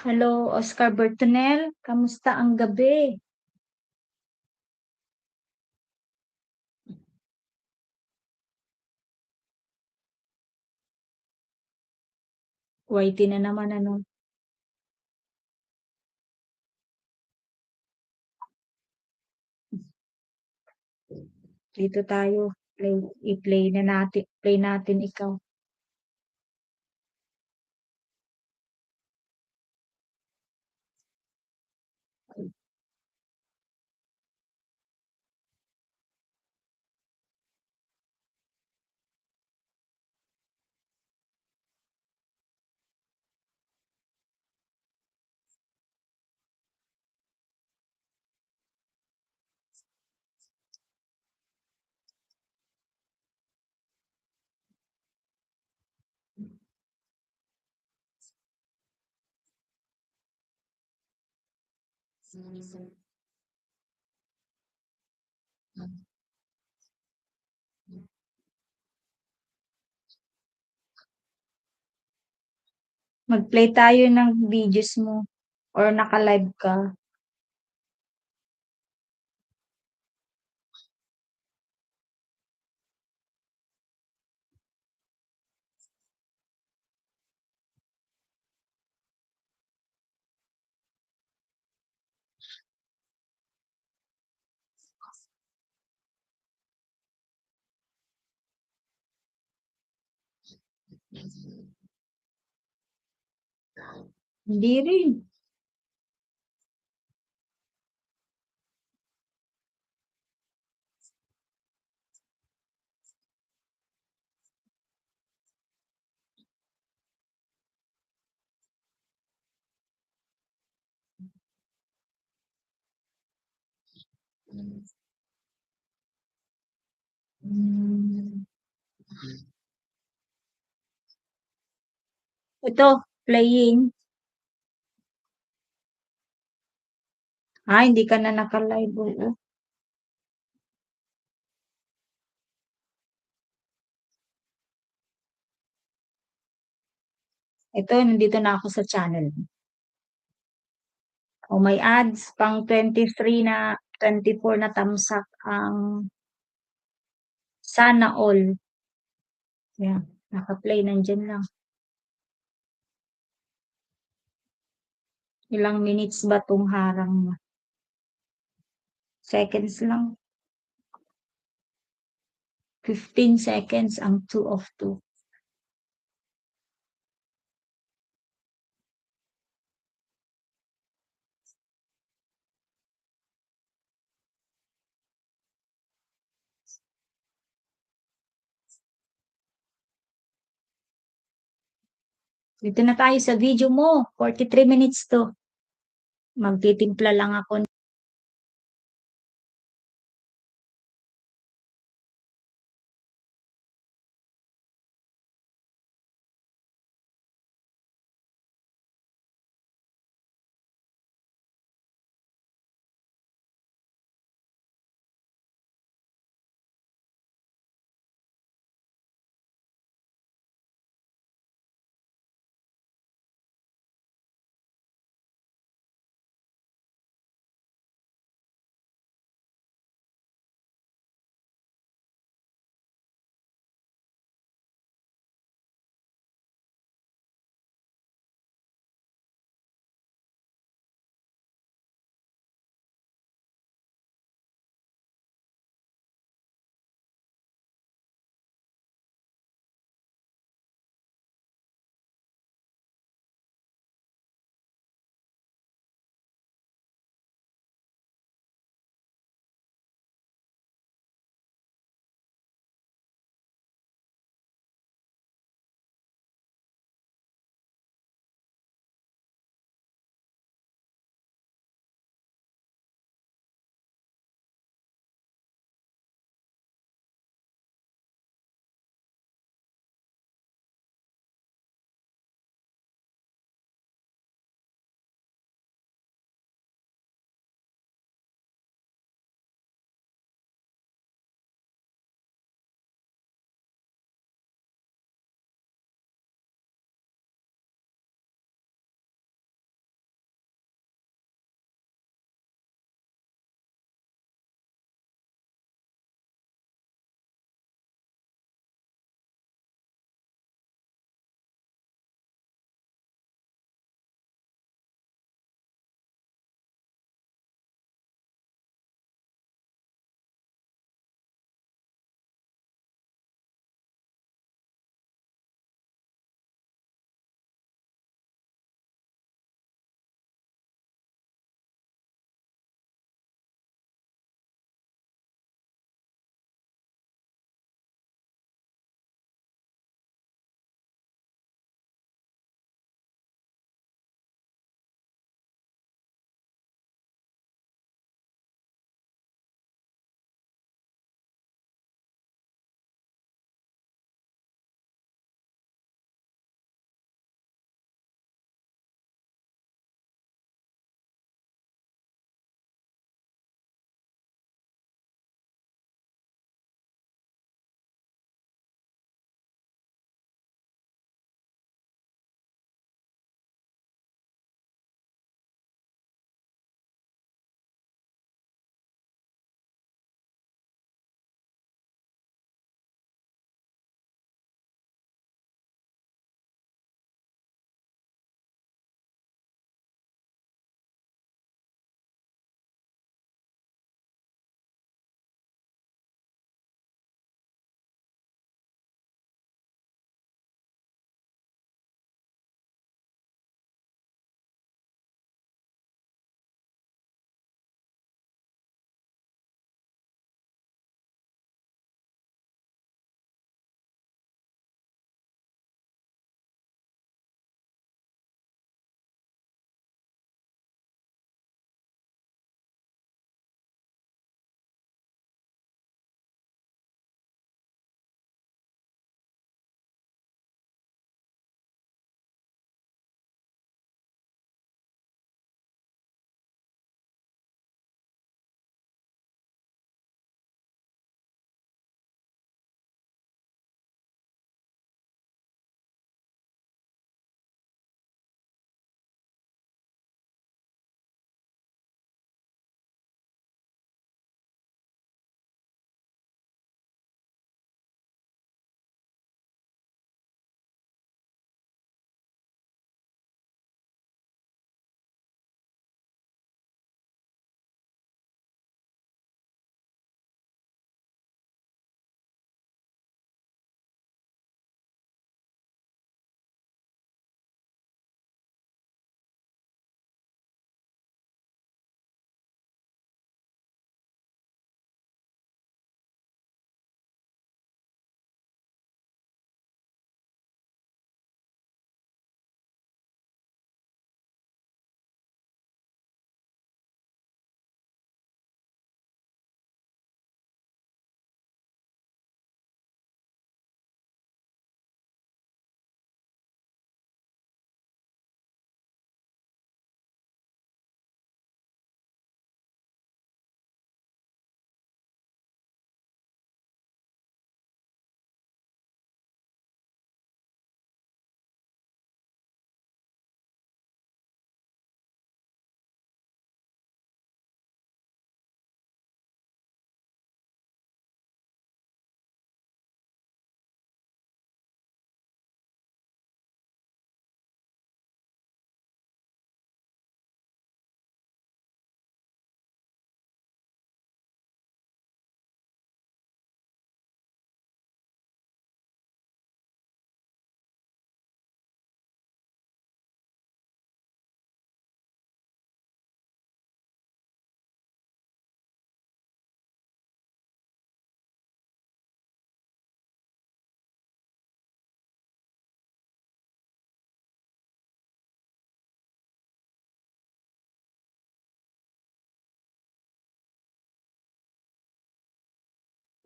Hello, Oscar Bertonel. Kamusta ang gabi? Whitey na naman ano. Dito tayo. I-play na natin. Play natin ikaw. Mag-play tayo ng videos mo or naka-live ka. Hindi rin. Hmm. Ito, playing. Hindi ka na naka-live. Oo. Ito, nandito na ako sa channel. O may ads, pang 23 na, 24 na tamsak ang sana all. Yan, naka-play nandyan lang. Ilang minutes ba tong harang mo? Seconds lang. 15 seconds ang 2 of 2. Dito na tayo sa video mo. 43 minutes to. Magtitimpla lang ako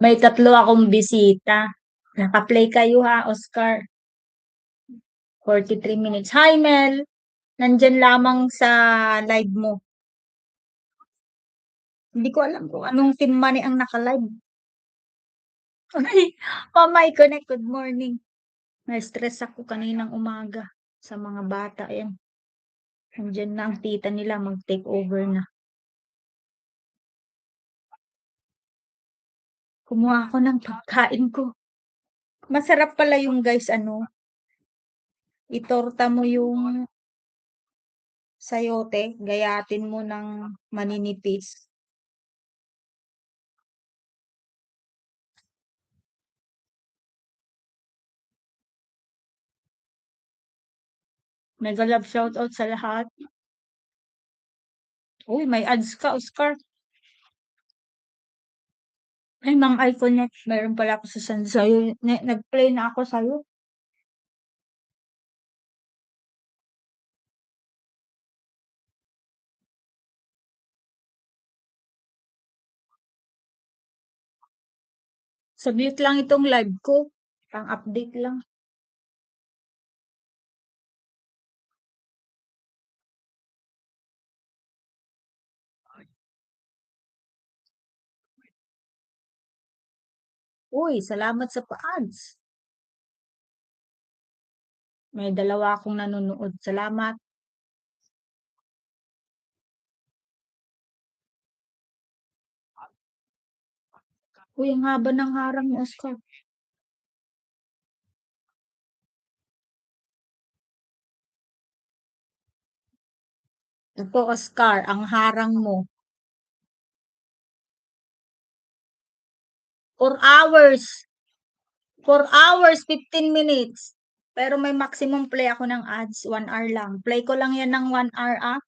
May 3 akong bisita. Naka-play kayo ha, Oscar. 43 minutes. Hi, Mel. Nandyan lamang sa live mo. Hindi ko alam kung anong team money ang naka-live. Ay, Mama Connect, good morning. Na-stress ako kaninang umaga sa mga bata. Yan. Nandyan na ang tita nila mag-take over na. Kumuha ako ng pagkain ko. Masarap pala yung guys, itorta mo yung sayote, gayatin mo ng maninipis. Mega love shoutout sa lahat. Uy, may ads ka, Oscar. Ay, Mang Iconnect, meron pala ako sa sa'yo. Nag-play na ako sa'yo. Submit lang itong live ko. Pang-update lang. Uy, salamat sa pa-ads. May 2 akong nanonood. Salamat. Uy, ang haba ng harang mo, Oscar. Ito, Oscar, ang harang mo. 4 hours. 4 hours, 15 minutes. Pero may maximum play ako ng ads. 1 hour lang. Play ko lang yan ng 1 hour, ah.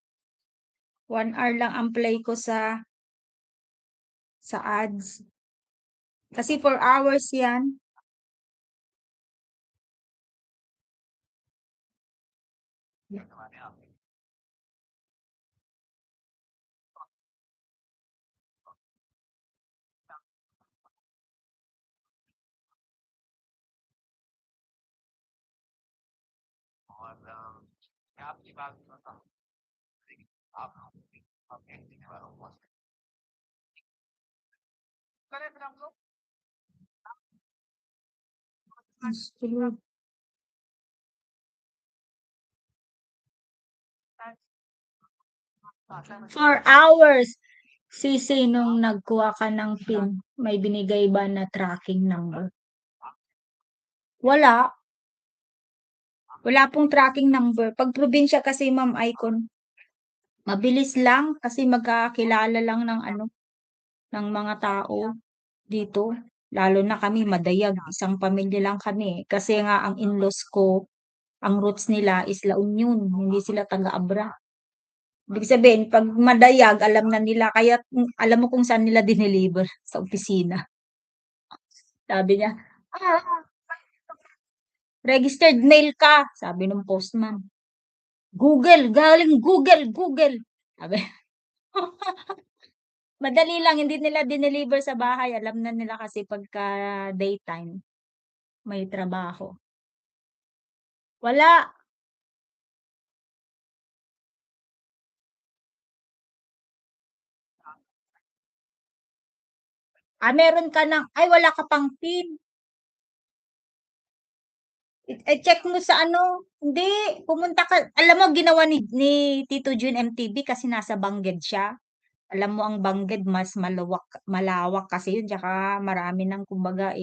1 hour lang ang play ko sa ads. Kasi 4 hours yan. Sunod. 4 hours. Sisi, nung nagkuha ka ng PIN, may binigay ba na tracking number? Wala. Wala pong tracking number. Pag probinsya kasi, Ma'am Icon, mabilis lang kasi magkakilala lang ng mga tao dito. Lalo na kami, madayag. Isang pamilya lang kami. Kasi nga, ang in-laws ko, ang roots nila is La Union. Hindi sila taga-Abra. Ibig sabihin, pag madayag, alam na nila. Kaya alam mo kung saan nila dineliver sa opisina. Sabi niya, ah, registered mail ka, sabi ng postman. Google, galing Google, Google. Sabi, madali lang, hindi nila dineliver sa bahay. Alam na nila kasi pagka daytime, may trabaho. Wala. Meron ka ng, ay, wala ka pang PIN. Check mo sa hindi, pumunta ka, alam mo, ginawa ni Tito Jun MTV kasi nasa Bangged siya. Alam mo, ang Bangged, mas malawak kasi yun, tsaka marami ng, kumbaga,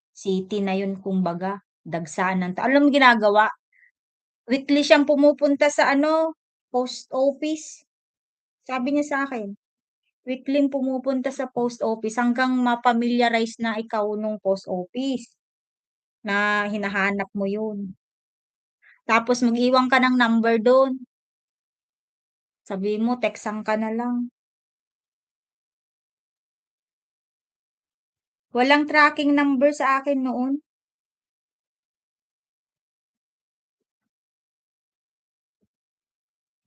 city na yun, kumbaga, dagsaanan. Alam mo ginagawa? Weekly siyang pumupunta sa post office. Sabi niya sa akin, weekly pumupunta sa post office hanggang ma-familiarize na ikaw nung post office na hinahanap mo yun. Tapos mag-iwan ka ng number doon. Sabi mo, textan ka na lang. Walang tracking number sa akin noon.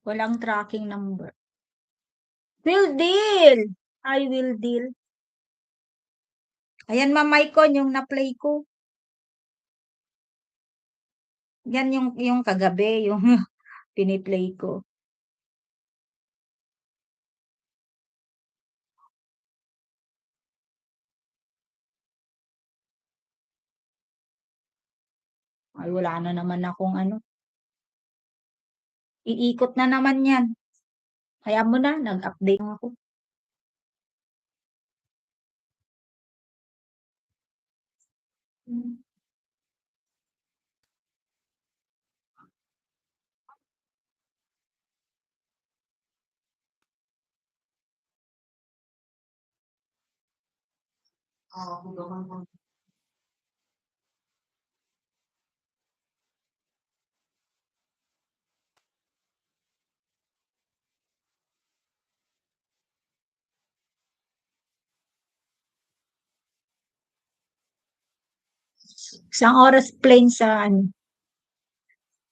Walang tracking number. Will deal. I will deal. Ayan, Ma'am Maicon, yung na-play ko. Yan yung kagabi, yung piniplay ko. Ay, wala na naman akong ano. Iikot na naman yan. Kaya mo na, nag-update ako. Isang oras plane sa ano.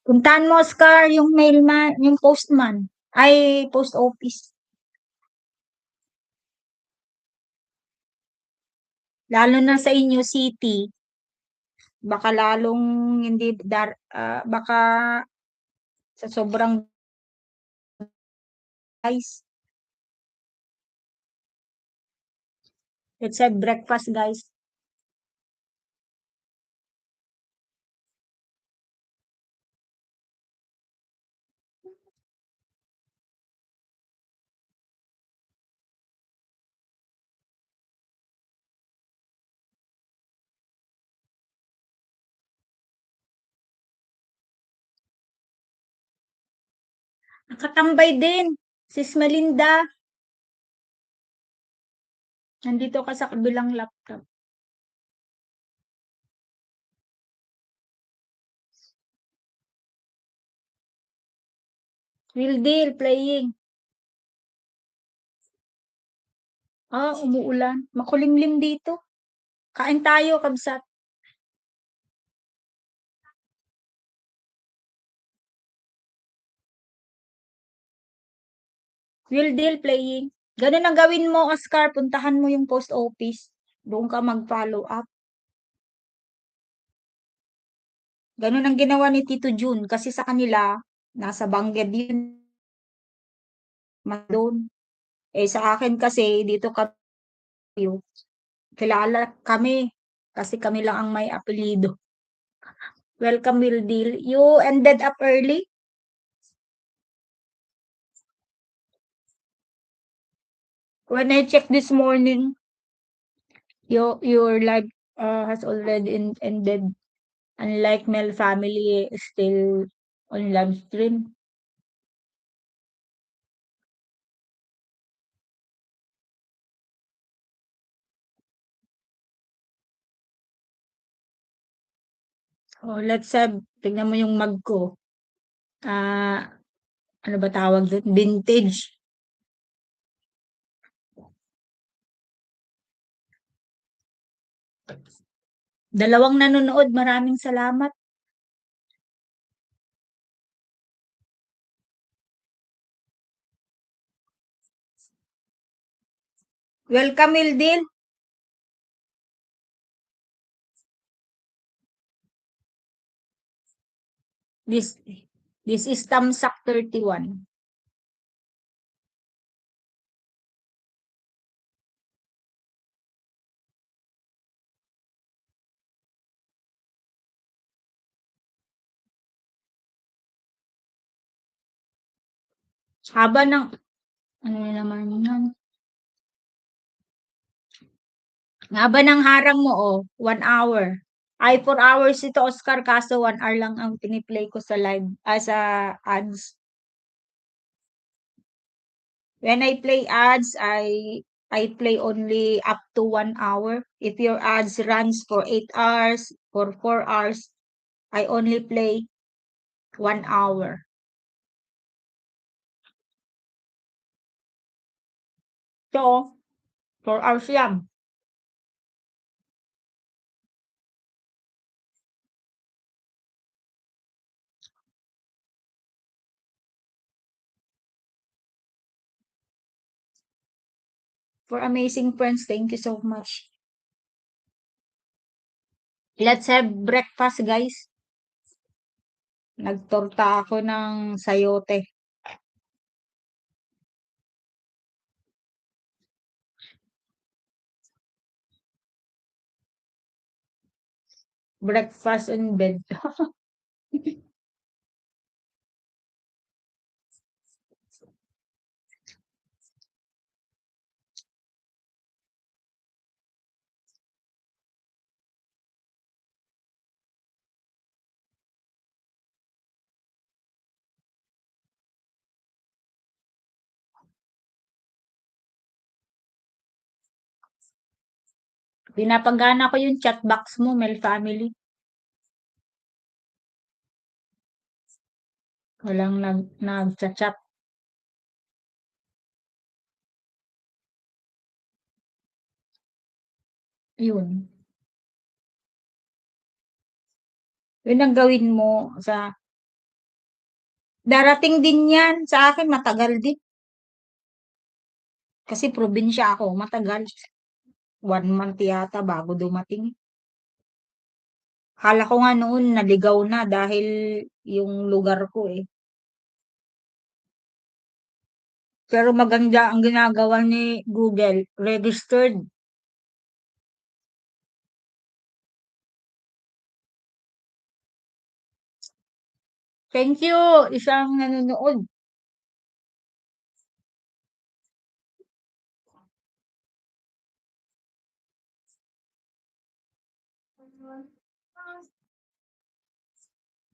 Puntahan mo, Oscar, yung mailman, yung postman. Ay, post office. Lalo na sa inyo city, baka lalong hindi baka sa sobrang guys. Let's have breakfast, guys. Nakatambay din. Sis Melinda, nandito ka sa kabilang laptop. Real deal, playing. Umuulan. Makulimlim dito. Kain tayo, kabsat. Real deal, playing. Ganun ang gawin mo, Oscar. Puntahan mo yung post office. Doon ka mag-follow up. Ganun ang ginawa ni Tito Jun. Kasi sa kanila, nasa Bangged yun. Doon. Sa akin kasi, dito kami, kilala kami. Kasi kami lang ang may apelido. Welcome, Real deal. You ended up early? When I checked this morning, your life has already ended. Unlike Mel family, still on live stream. Oh, let's have, tignan mo yung mug ko. Ah, ano ba tawag doon? Vintage. Dalawang nanonood, maraming salamat. Welcome, Ildil. This this is Tamsak 31. Haba ng, ano naman yan? Haba ng harang mo, 1 hour. Ay, 4 hours ito, Oscar, kaso 1 hour lang ang piniplay ko sa live, sa ads. When I play ads, I play only up to 1 hour. If your ads runs for 8 hours, for 4 hours, I only play 1 hour. So, 4 hours yan. For amazing friends, thank you so much. Let's have breakfast, guys. Nagtorta ako ng sayote. Breakfast in bed. Pinapagana ko yung chat box mo, Mel Family. Walang nagchat-chat. Yun. Yun ang gawin mo sa darating din yan. Sa akin, matagal din. Kasi probinsya ako, matagal. 1 month yata bago dumating. Akala ko nga noon naligaw na dahil yung lugar ko eh. Pero maganda ang ginagawa ni Google, registered. Thank you, isang nanonood.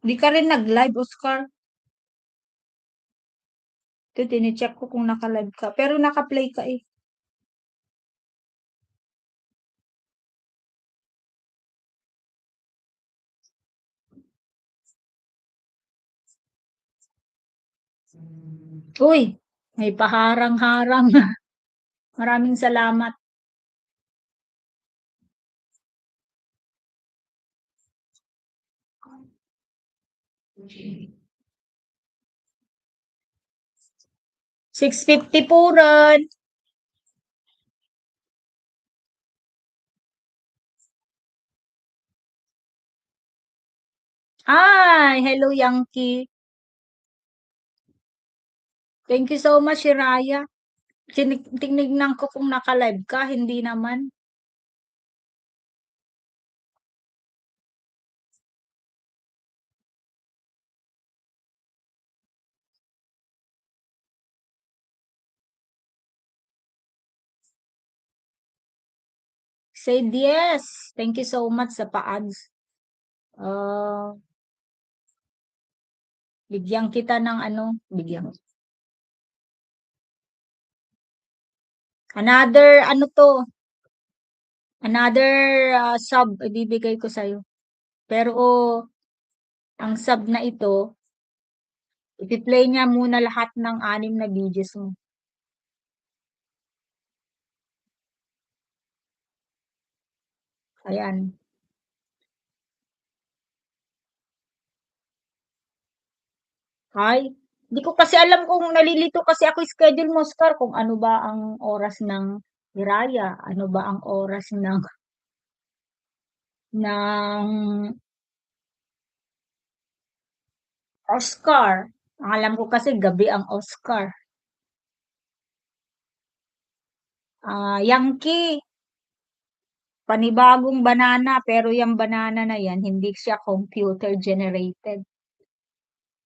Di ka rin nag-live, Oscar. Ito, tinicheck ko kung naka-live ka. Pero naka-play ka eh. Uy, may paharang-harang. Maraming salamat. ₱650 po ron. Ay, hello Yankee. Thank you so much, Shiraya. Tinignan ko kung naka-live ka, hindi naman. Said yes. Thank you so much sa pa-ads. Ah, bigyan kita ng ano, bigyan. Another ano 'to, another, sub ibibigay ko sa'yo. Pero ang sub na ito, ipi-play niya muna lahat ng 6 na videos mo. Ayan. Ay, di ko kasi alam kung nalilito kasi ako schedule mo, Oscar, kung ano ba ang oras ng Hiraya, ano ba ang oras ng Oscar. Ang alam ko kasi gabi ang Oscar. Yankee, panibagong banana, pero yung banana na yan, hindi siya computer generated.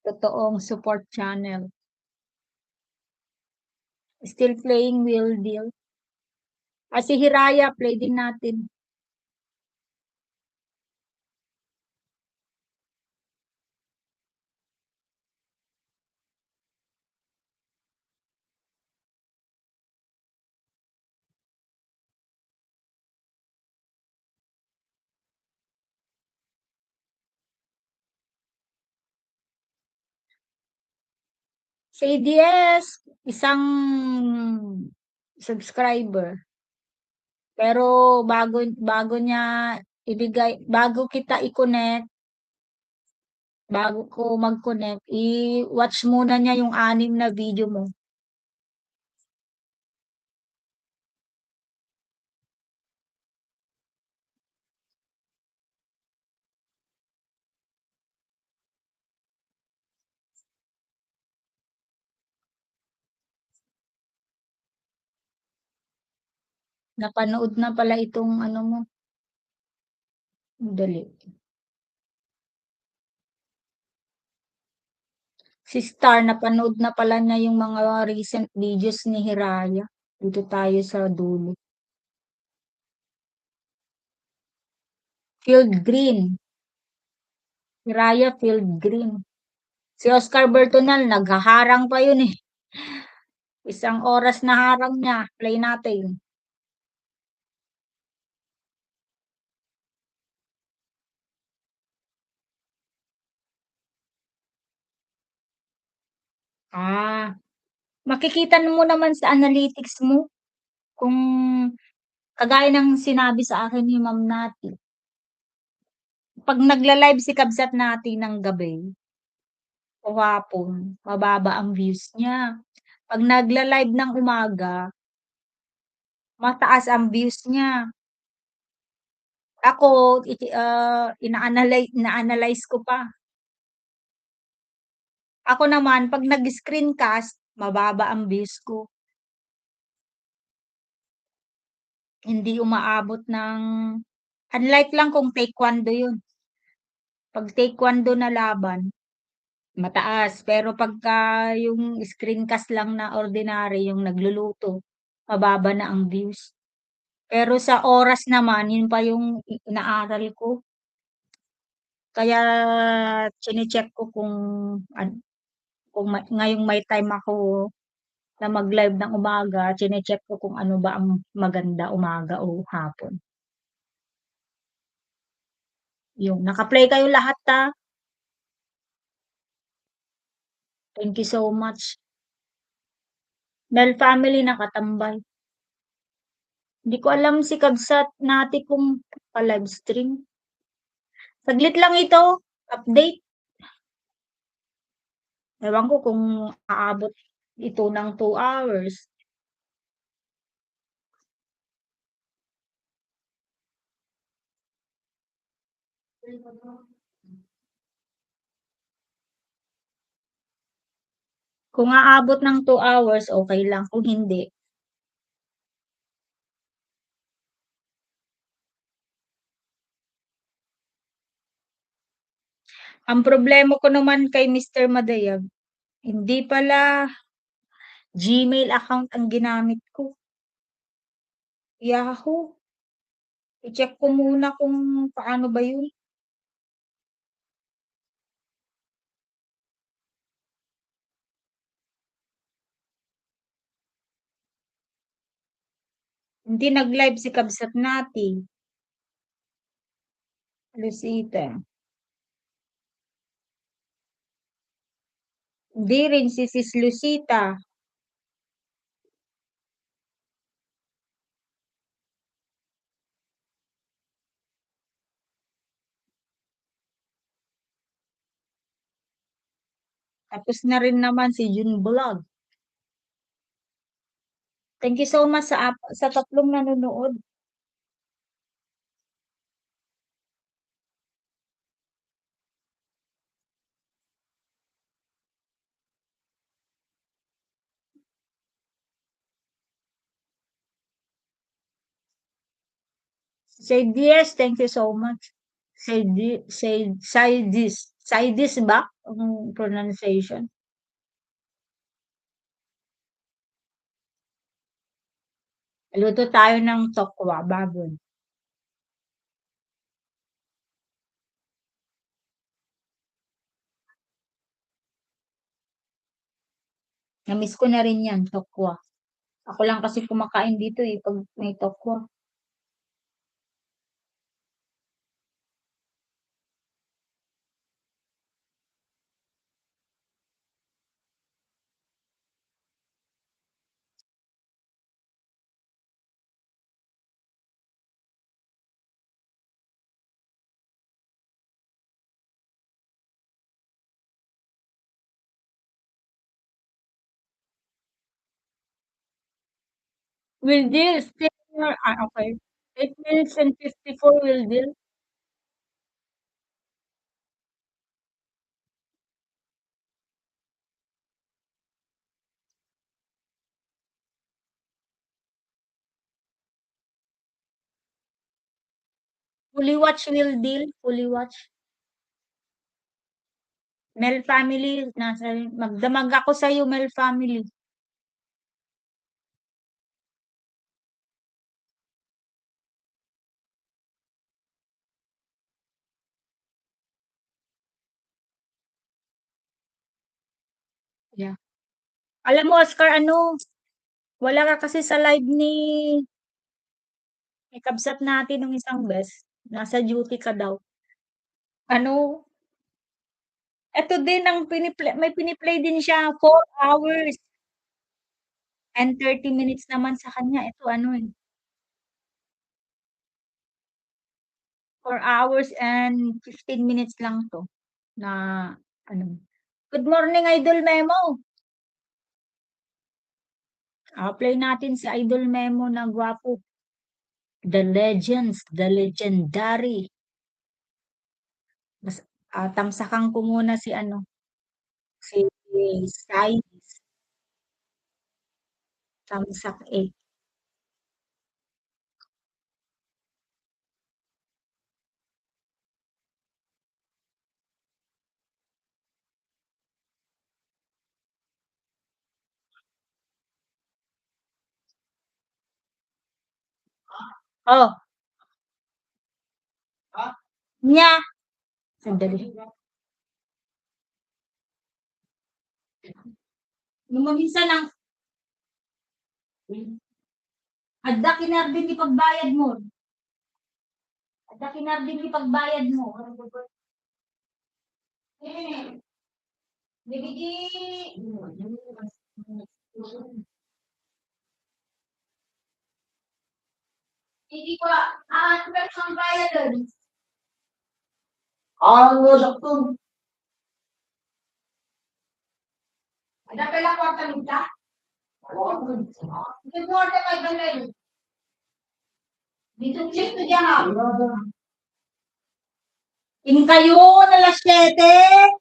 Totoong support channel. Still playing Wheel Deal. Si Hiraya, play din natin. Si ADS, isang subscriber. Pero bago bago niya bago kita i-connect, bago ko mag-connect, i-watch muna niya yung 6 na video mo. Napanood na pala itong ano mo, dali. Si Star napanood na pala niya yung mga recent videos ni Hiraya. Dito tayo sa dulo. Field Green, Hiraya Field Green. Si Oscar Bertonal naghaharang pa yun, eh, 1 oras na harang niya, play natin. Ah, makikita mo naman sa analytics mo kung kagaya ng sinabi sa akin ni Ma'am Nati, 'pag nagla-live si Kabsat Nati ng gabi o hapon, mababa ang views niya. 'Pag nagla-live ng umaga, mataas ang views niya. Ako, ina-analyze ko pa. Ako naman 'pag nag-screencast, mababa ang views ko. Hindi umaabot ng unlike lang kung taekwondo yun. 'Pag taekwondo na laban, mataas. Pero pagka yung screencast lang na ordinary, yung nagluluto, mababa na ang views. Pero sa oras naman, yun pa yung inaaral ko. Kaya chine-check ko kung ngayong may time ako na mag-live ng umaga, chine-check ko kung ano ba ang maganda umaga o hapon. Yung naka-play kayo lahat, thank you so much. Mel family nakatambay. Hindi ko alam si Kabsat Nati kung pa-livestream. Saglit lang ito, update. Ewan ko kung aabot ito ng 2 hours. Kung aabot ng 2 hours, okey lang, kung hindi, ang problema ko naman kay Mister Madayag, hindi pala Gmail account ang ginamit ko, Yahoo. I-check ko muna kung paano ba yun. Hindi nag-live si Kabsat Nati, Lucita. Hindi rin si Sis Lucita. Tapos na rin naman si June Vlog. Thank you so much sa tatlong nanonood. Saydis, thank you so much. Saydis ba ang pronunciation? Luto tayo ng tokwa, baboy. Na-miss ko na rin yan, tokwa. Ako lang kasi kumakain dito eh, pag may tokwa. Will deal, still, okay. 8 minutes and 54 will deal. Fully watch will deal, fully watch. Mel family, nasa magdamag ako sa'yo, Mel family. Yeah. Alam mo, Oscar, ano, wala ka kasi sa live ni kabsat natin nung isang beses. Nasa duty ka daw. Ano, eto din ang may piniplay din siya, 4 hours and 30 minutes naman sa kanya. Ito ano eh, 4 hours and 15 minutes lang 'to na ano. Good morning, Idol Memo. Play natin si Idol Memo na gwapo. The Legends, the Legendary. Mas tamsakan ko muna si ano, si Sai, tamsak eh. Oh, nya, sandali. Lumamisa ng adda kinarding ipagbayad mo. Adda kinarding ipagbayad mo. Eh, bibigi. Hindi pa, ang bayad doon. Sakto. Ada pala kwarta nita? Hindi mo order kay Banay. Dito check to diyan. In kayo na las 7.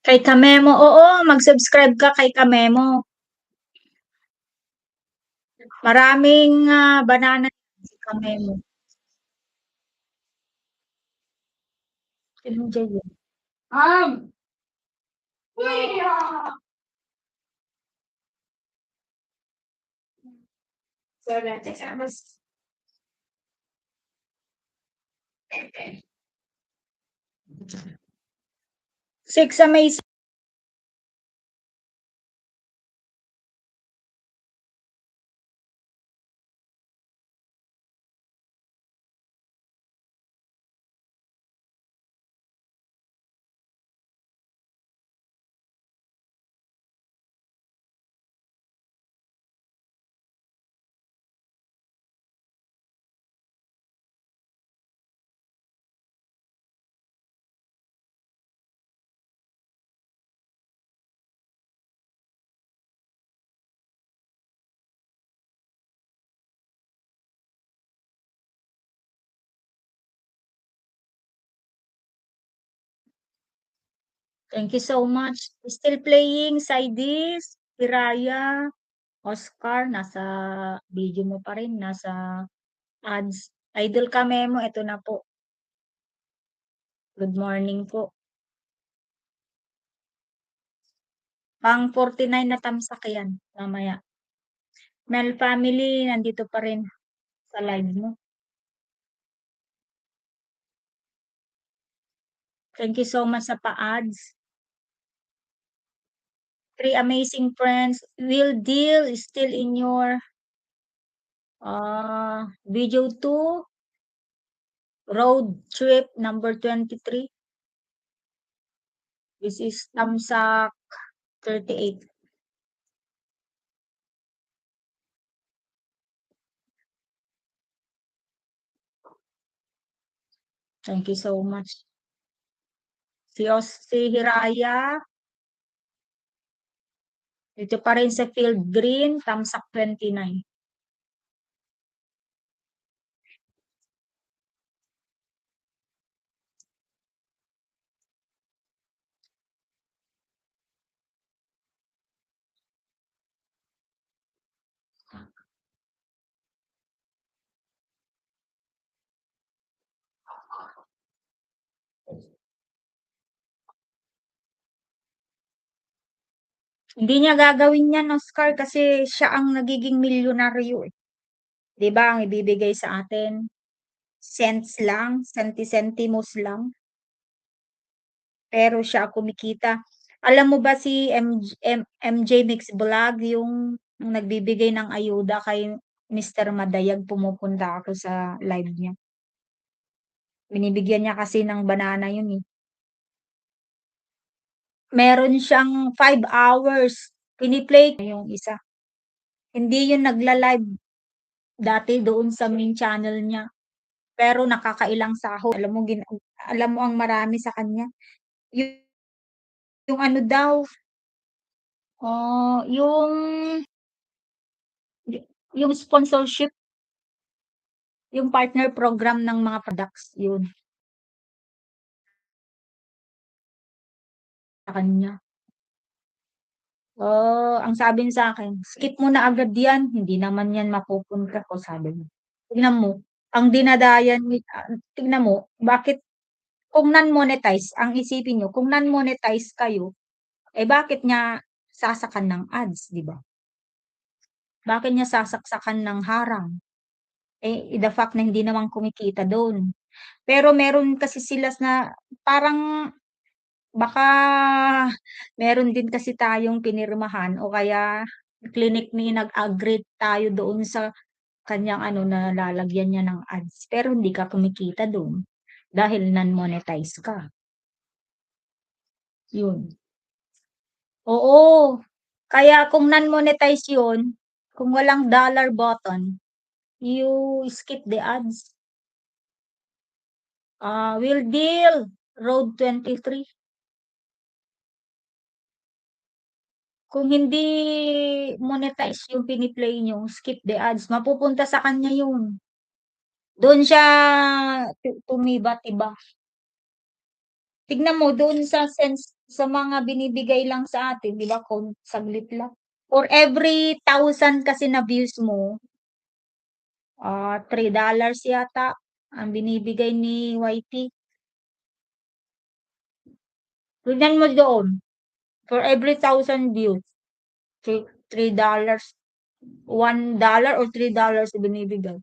Kay Kamemo, oo, mag-subscribe ka kay Kamemo. Maraming banana si Kamemo. Sino dyan yun? Six sa may Thank you so much. Still playing, Saidis, Piraya, Oscar, nasa video mo pa rin, nasa ads. Idol ka, Memo, ito na po. Good morning po. Pang 49 na tamsak yan, mamaya. Mel family, nandito pa rin sa live mo. Thank you so much sa pa-ads. Three amazing friends. Will deal is still in your video 2, road trip number 23. This is Tamsak 38. Thank you so much. Si Hiraya, Dito pa rin sa Field Green, Tamsak 29. Hindi niya gagawin yan, Oscar, kasi siya ang nagiging milyonaryo eh. 'Di ba, ang ibibigay sa atin, cents lang, senti-sentimos lang, pero siya ang kumikita. Alam mo ba si MJ Mix Vlog, yung nagbibigay ng ayuda kay Mr. Madayag, pumupunta ako sa live niya. Binibigyan niya kasi ng banana yun eh. Meron siyang 5 hours, pini-play yung isa. Hindi yun nagla-live dati doon sa main channel niya. Pero nakakailang sahod. Alam mo ang marami sa kanya. Yung, yung ano daw, yung sponsorship, yung partner program ng mga products, yun sa kanya. Oh, ang sabi niya sa akin, skip mo na agad yan, hindi naman yan mapupunta ko, sabi niya. Tingnan mo, ang dinadayan, tingnan mo, bakit kung non-monetize, ang isipin nyo, kung non-monetize kayo, eh bakit niya sasakan ng ads, di ba? Bakit niya sasaksakan ng harang? The fact na hindi naman kumikita doon. Pero meron kasi sila na parang baka meron din kasi tayong pinirmahan o kaya clinic ni nag-agree tayo doon sa kanyang ano na lalagyan niya ng ads. Pero hindi ka kumikita doon dahil non-monetize ka. Yun. Oo. Kaya kung non-monetize yun, kung walang dollar button, you skip the ads. Will deal. Road 23. Kung hindi monetize yung piniplay nyo, skip the ads. Mapupunta sa kanya yun. Doon siya tumiba-tiba. Tignan mo, doon sa sense, sa mga binibigay lang sa atin, di ba, kung saglit lang. For every 1,000 kasi na views mo, $3 yata ang binibigay ni YT. Tignan mo doon, for every 1,000 views, $3, $1 or $3 binibigay.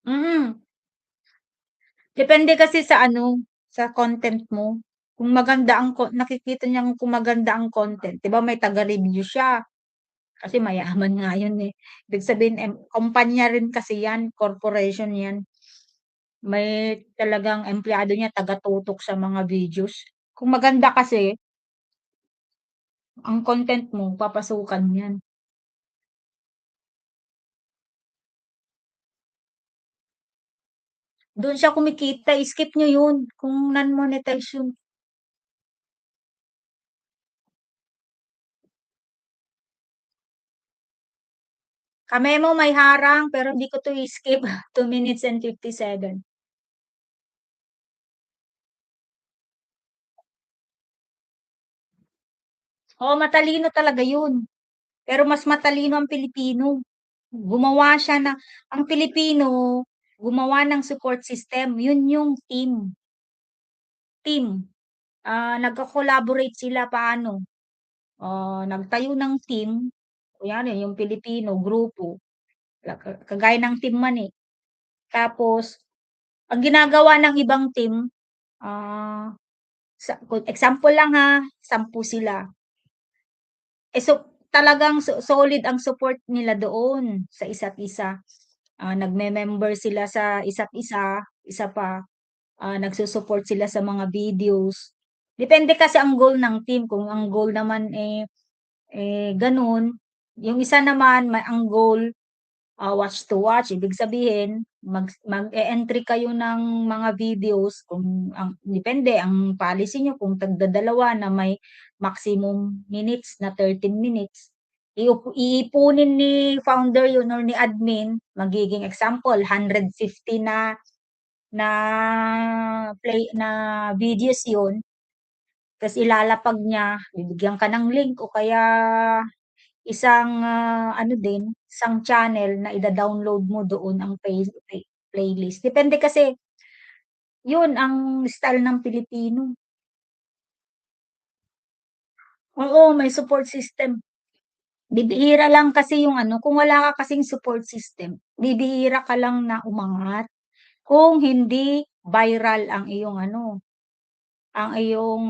Mm. Depende kasi sa ano, sa content mo. Kung maganda ang nakikita niyang kung maganda ang content, 'di ba may taga-review siya, kasi mayaman nga yun eh. Ibig sabihin, kumpanya rin kasi yan, corporation yan. May talagang empleyado niya taga-tutok sa mga videos. Kung maganda kasi ang content mo, papasukan yan. Doon siya kumikita, skip nyo yun kung non-monetize yun. Kami mo may harang pero hindi ko to skip. 2 minutes and 57. Oo, matalino talaga yun. Pero mas matalino ang Pilipino. Gumawa siya na, ang Pilipino, gumawa ng support system. Yun yung team. Team. Nagko-collaborate sila paano? Nagtayo ng team. Kunyari, yung Pilipino, grupo. Kagaya ng Team Mani. Tapos, ang ginagawa ng ibang team, ah, example lang ha, 10 sila. So talagang solid ang support nila doon sa isa't isa. Nagme-member sila sa isa't isa, isa pa, nagsu-support sila sa mga videos. Depende kasi ang goal ng team. Kung ang goal naman ganun, yung isa naman, ang goal, watch to watch. Ibig sabihin mag-e-entry kayo ng mga videos kung depende ang policy niyo kung tagdadalawa na may maximum minutes na 13 minutes, iipunin ni founder yun or ni admin, magiging example 150 na na videos yun, ta's ilalapag niya, bibigyan ka ng link o kaya isang, ano din, isang channel na ida-download mo doon ang playlist. Depende kasi, yun ang style ng Pilipino. Oo, may support system. Bibihira lang kasi yung ano, kung wala ka kasing support system, bibihira ka lang na umangat kung hindi viral ang iyong ano, ang iyong,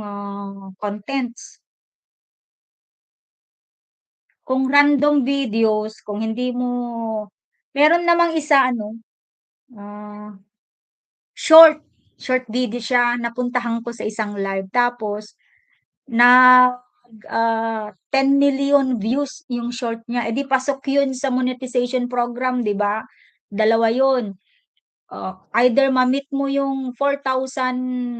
contents. Kung random videos, kung hindi mo meron namang isa ano, ah short, short video siya, napuntahan ko sa isang live tapos nag, 10 million views yung short niya, eh, di pasok yun sa monetization program, 'di ba? Dalawa yun, either ma-meet mo yung 4,000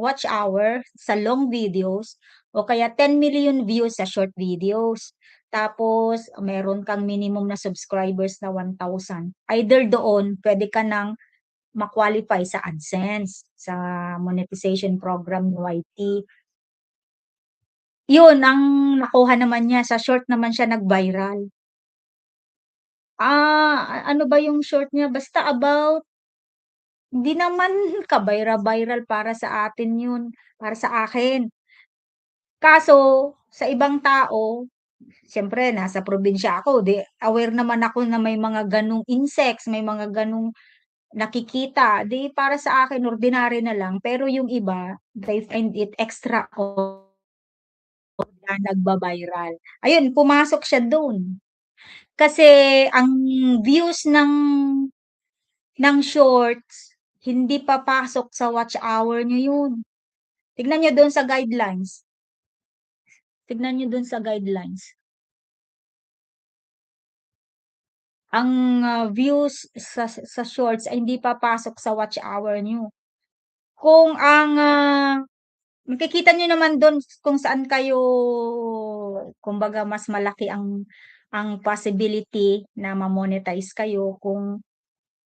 watch hour sa long videos o kaya 10 million views sa short videos. Tapos meron kang minimum na subscribers na 1,000. Either doon puwede ka ng ma-qualify sa AdSense, sa monetization program ni YT. Yun ang nakuha naman niya, sa short naman siya nag-viral. Ano ba yung short niya, basta about hindi naman ka-viral para sa atin yun, para sa akin. Kaso sa ibang tao, siyempre nasa probinsya ako, 'di aware naman ako na may mga gano'ng insects, may mga gano'ng nakikita, 'di para sa akin ordinary na lang, pero yung iba, they find it extraordinary na nagba-viral. Ayun, pumasok siya dun. Kasi ang views ng shorts, hindi papasok sa watch hour niyo yun. Tignan niyo dun sa guidelines, tignan niyo dun sa guidelines. Ang, views sa shorts ay hindi papasok sa watch hour niyo. Kung ang, makikita niyo naman dun kung saan kayo kumbaga mas malaki ang possibility na ma-monetize kayo kung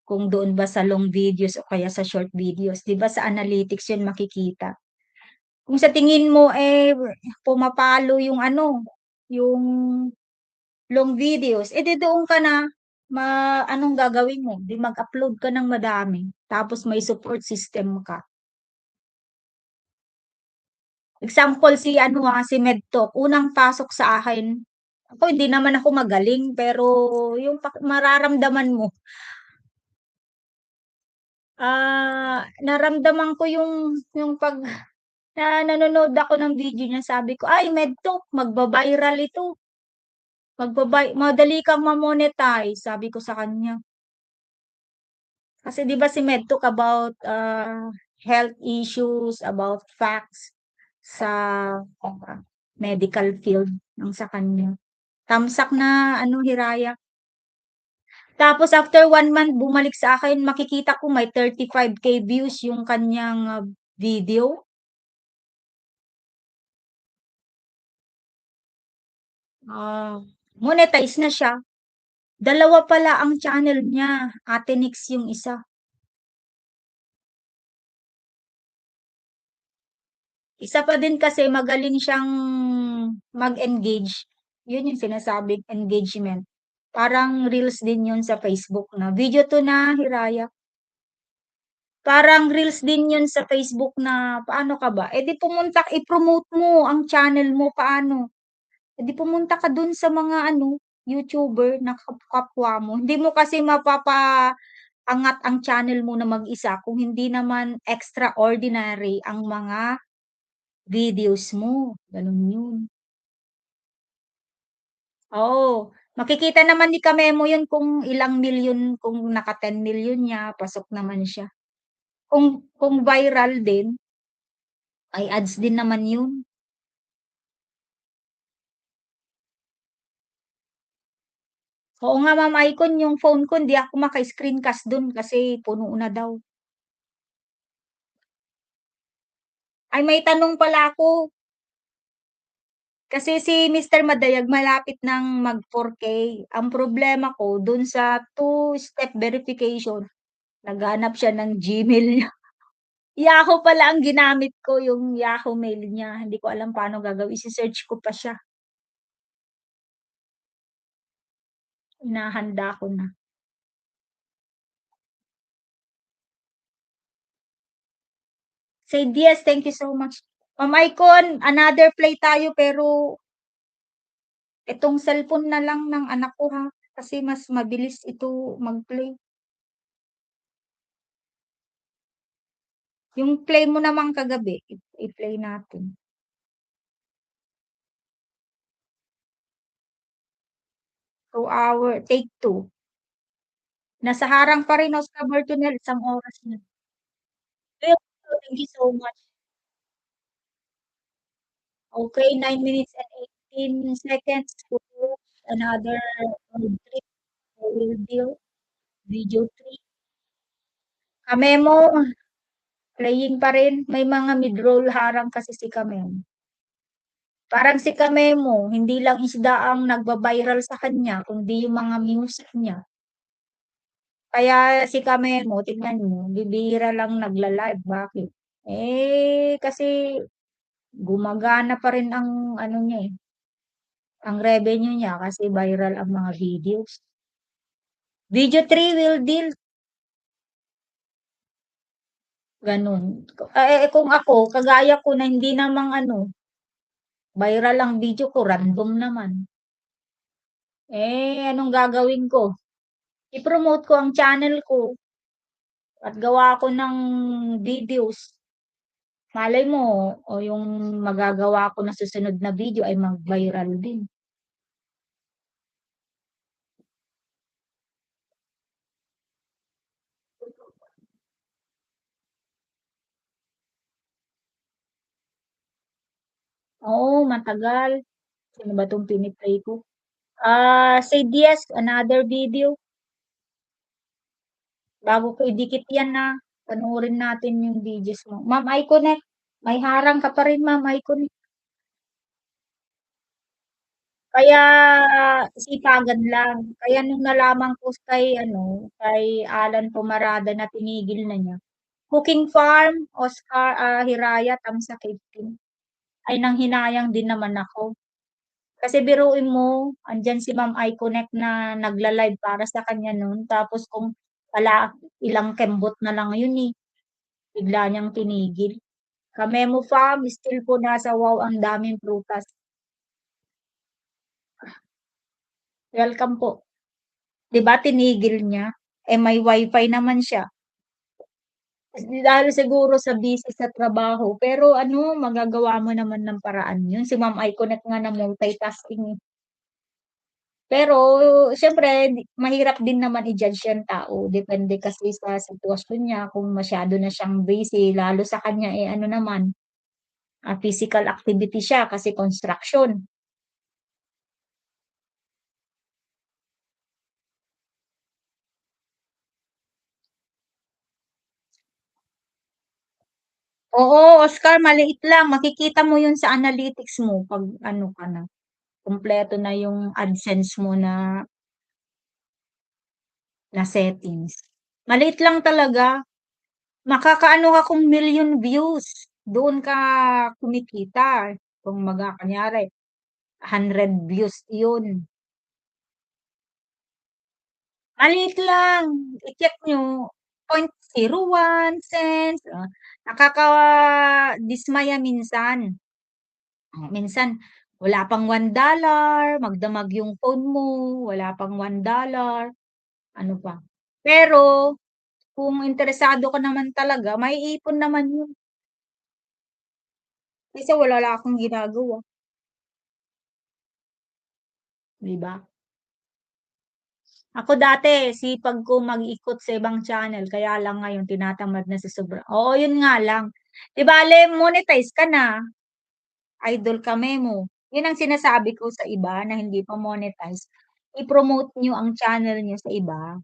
doon ba sa long videos o kaya sa short videos, 'di ba sa analytics 'yun makikita. Kung sa tingin mo, eh, pumapalo yung ano, yung long videos, eh, di doon ka na anong gagawin mo, 'di mag-upload ka ng madami tapos may support system ka. Example si ano, si Medtalk, unang pasok sa akin, ako hindi naman ako magaling pero yung mararamdaman mo, naramdaman ko yung 'pag nanonood ako ng video niya sabi ko, "Ay Medtalk magba-viral ito, madali kang ma-monetize," sabi ko sa kanya. Kasi 'di ba si Medtalk about, health issues, about facts sa, medical field ang sa kanya. Tamsak na ano, hiraya. Tapos after 1 month bumalik sa akin makikita ko may 35K views yung kanyang, video. Ah, monetize na siya. Dalawa pala ang channel niya, Ate Nix yung isa. Isa pa din kasi magaling siyang mag-engage. Yun yung sinasabing engagement. Parang reels din yun sa Facebook na, "Video 'to na, Hiraya." Parang reels din yun sa Facebook na, paano ka ba, eh, di pumunta i-promote mo ang channel mo, paano? Eh, di pumunta ka dun sa mga ano, YouTuber na kapwa mo. Hindi mo kasi mapapaangat ang channel mo na mag-isa kung hindi naman extraordinary ang mga videos mo, ganun yun. Oo, makikita naman ni Kamemo yun kung ilang milyon, kung naka 10 million niya, pasok naman siya. Kung viral din, ay ads din naman yun. Oo nga, Ma'am Icon, yung phone ko hindi ako maka-screencast dun kasi puno na daw. Ay, may tanong pala ako. Kasi si Mister Madayag malapit ng mag 4K. Ang problema ko dun sa two-step verification, naghanap siya ng Gmail niya. Yahoo pala ang ginamit ko, yung Yahoo Mail niya. Hindi ko alam paano gagawin, ise-search ko pa siya. Hinahanda ko na. Say yes, thank you so much. Ma'am Icon, another play tayo pero itong cellphone na lang ng anak ko ha, kasi mas mabilis ito mag-play. Yung play mo naman kagabi, i-play natin. 2 hour, take 2. Nasa harang pa rin Oscar Martinel, isang oras na. Thank you so much. Okay, 9 minutes and 18 seconds to watch another trip will deal, video 3. Kamemo, playing pa rin, may mga mid-roll harang kasi si Kamemo. Parang si Kamemo, hindi lang isda ang nagba-viral sa kanya, kundi yung mga music niya. Kaya si Kamemo, tingnan mo, bibihira lang nagla-live, bakit? Kasi gumagana pa rin ang ano niya, ang revenue niya kasi viral ang mga videos. Video 3 will deal, gano'n. Kung ako, kagaya ko na hindi namang ano, viral ang video ko, random naman. Anong gagawin ko? I-promote ko ang channel ko at gawa ko ng videos. Malay mo, o yung magagawa ko na susunod na video ay mag-viral din. Oo, matagal. Sino ba 'tong pini-play ko? Say yes, another video. Bago ko idikit yan na, panoorin natin yung videos mo. Ma'am Iconic, may harang ka pa rin, Ma'am Iconic. Kaya sipagan lang. Kaya nung nalaman ko kay Alan Pumarada na tinigil na niya. Cooking Farm, Oscar, Hiraya, Tamsa 15. Ay nanghinayang din naman ako. Kasi biruin mo, andyan si Ma'am Iconic na nagla-live para sa kanya nun. Tapos kung ilang kembot na lang yun eh. Bigla niyang tinigil. Kamemo Farm, still po nasa wow ang daming prutas. Welcome po. 'Di ba tinigil niya? May wifi naman siya. Dahil siguro sa busy sa trabaho, pero ano, magagawa mo naman ng paraan yun. Si Ma'am Iconic nga na multitasking eh. Pero siyempre mahirap din naman i-judge yang tao, depende kasi sa sitwasyon niya kung masyado na siyang busy, lalo sa kanya, ano naman, physical activity siya kasi construction. Oo, Oscar, maliit lang, makikita mo yun sa analytics mo 'pag ano ka na, kumpleto na yung AdSense mo na settings. Maliit lang talaga, makakaano ka kung million views, doon ka kumikita. Kung kunyari 100 views yun, maliit lang, i-check niyo, 0.01 cents, nakakadismaya minsan. Minsan wala pang $1, magdamag yung phone mo, wala pang $1, ano pa. Pero kung interesado ka naman talaga, maiipon naman yun, kasi wala akong ginagawa, 'di ba? Ako dati sipag ko mag-ikot sa ibang channel kaya lang ngayon tinatamad na sa sobra, oo, yun nga lang. 'Di bale monetize ka na, idol ka Memo. Yun ang sinasabi ko sa iba na hindi pa monetize, i-promote niyo ang channel niyo sa iba.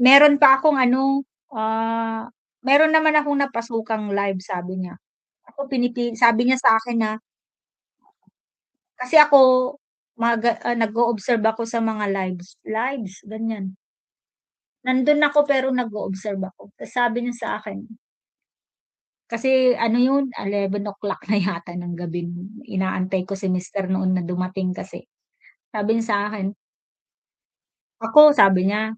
Meron pa akong ano, meron naman akong napasukang live sabi niya. Ako sabi niya sa akin na kasi ako nag-o-observe ako sa mga lives, ganyan. Nandun ako pero nag-o-observe ako. Tas sabi niya sa akin kasi ano yun, 11 o'clock na yata ng gabi nun, inaantay ko si mister noon na dumating kasi. Sabi niya sa akin, "Ako," sabi niya,